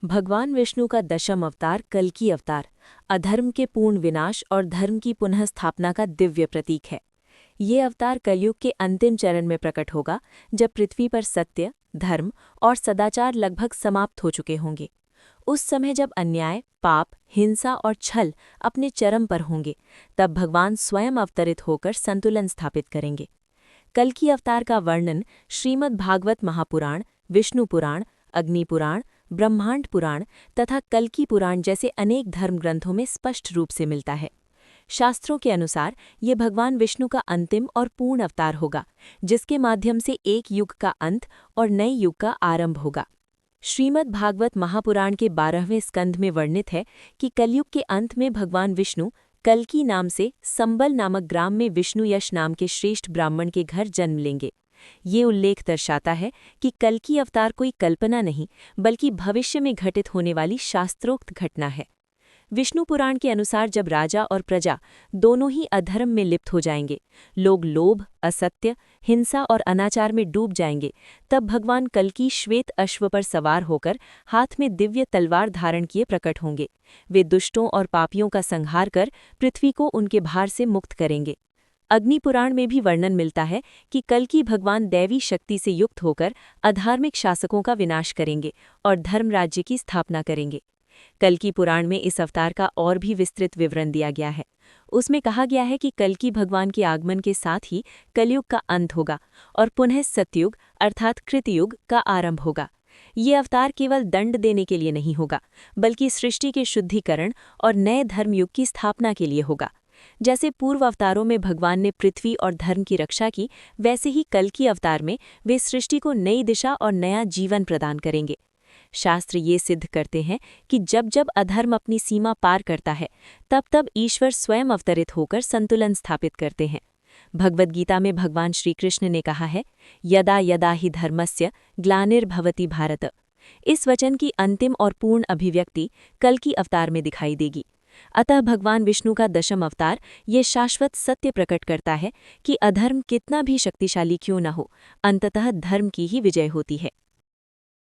भगवान विष्णु का दशम अवतार कल्कि अवतार अधर्म के पूर्ण विनाश और धर्म की पुनः स्थापना का दिव्य प्रतीक है। ये अवतार कलयुग के अंतिम चरण में प्रकट होगा, जब पृथ्वी पर सत्य, धर्म और सदाचार लगभग समाप्त हो चुके होंगे। उस समय जब अन्याय, पाप, हिंसा और छल अपने चरम पर होंगे, तब भगवान स्वयं अवतरित होकर संतुलन स्थापित करेंगे। कल्कि अवतार का वर्णन श्रीमद् भागवत महापुराण, विष्णु पुराण, अग्नि पुराण, ब्रह्मांड पुराण तथा कल्कि पुराण जैसे अनेक धर्म ग्रंथों में स्पष्ट रूप से मिलता है। शास्त्रों के अनुसार ये भगवान विष्णु का अंतिम और पूर्ण अवतार होगा, जिसके माध्यम से एक युग का अंत और नए युग का आरंभ होगा। श्रीमद् भागवत महापुराण के 12वें स्कंध में वर्णित है कि कलयुग के अंत में भगवान विष्णु कल्कि नाम से संबल नामक ग्राम में विष्णु यश नाम के श्रेष्ठ ब्राह्मण के घर जन्म लेंगे। ये उल्लेख दर्शाता है कि कल्कि अवतार कोई कल्पना नहीं, बल्कि भविष्य में घटित होने वाली शास्त्रोक्त घटना है। विष्णु पुराण के अनुसार जब राजा और प्रजा दोनों ही अधर्म में लिप्त हो जाएंगे, लोग लोभ, असत्य, हिंसा और अनाचार में डूब जाएंगे, तब भगवान कल्कि श्वेत अश्व पर सवार होकर हाथ में दिव्य तलवार धारण किए प्रकट होंगे। वे दुष्टों और पापियों का संहार कर पृथ्वी को उनके भार से मुक्त करेंगे। अग्नि पुराण में भी वर्णन मिलता है कि कल्कि भगवान दैवी शक्ति से युक्त होकर अधार्मिक शासकों का विनाश करेंगे और धर्म राज्य की स्थापना करेंगे। कल्कि पुराण में इस अवतार का और भी विस्तृत विवरण दिया गया है। उसमें कहा गया है कि कल्कि भगवान के आगमन के साथ ही कलयुग का अंत होगा और पुनः सतयुग अर्थात कृतयुग का आरंभ होगा। ये अवतार केवल दंड देने के लिए नहीं होगा, बल्कि सृष्टि के शुद्धिकरण और नए धर्मयुग की स्थापना के लिए होगा। जैसे पूर्व अवतारों में भगवान ने पृथ्वी और धर्म की रक्षा की, वैसे ही कल्कि अवतार में वे सृष्टि को नई दिशा और नया जीवन प्रदान करेंगे। शास्त्र ये सिद्ध करते हैं कि जब जब अधर्म अपनी सीमा पार करता है, तब तब ईश्वर स्वयं अवतरित होकर संतुलन स्थापित करते हैं। भगवद गीता में भगवान श्री कृष्ण ने कहा है, यदा यदा हि धर्मस्य ग्लानिर्भवति भारत। इस वचन की अंतिम और पूर्ण अभिव्यक्ति कल्कि अवतार में दिखाई देगी। अतः भगवान विष्णु का दशम अवतार ये शाश्वत सत्य प्रकट करता है कि अधर्म कितना भी शक्तिशाली क्यों न हो, अंततः धर्म की ही विजय होती है।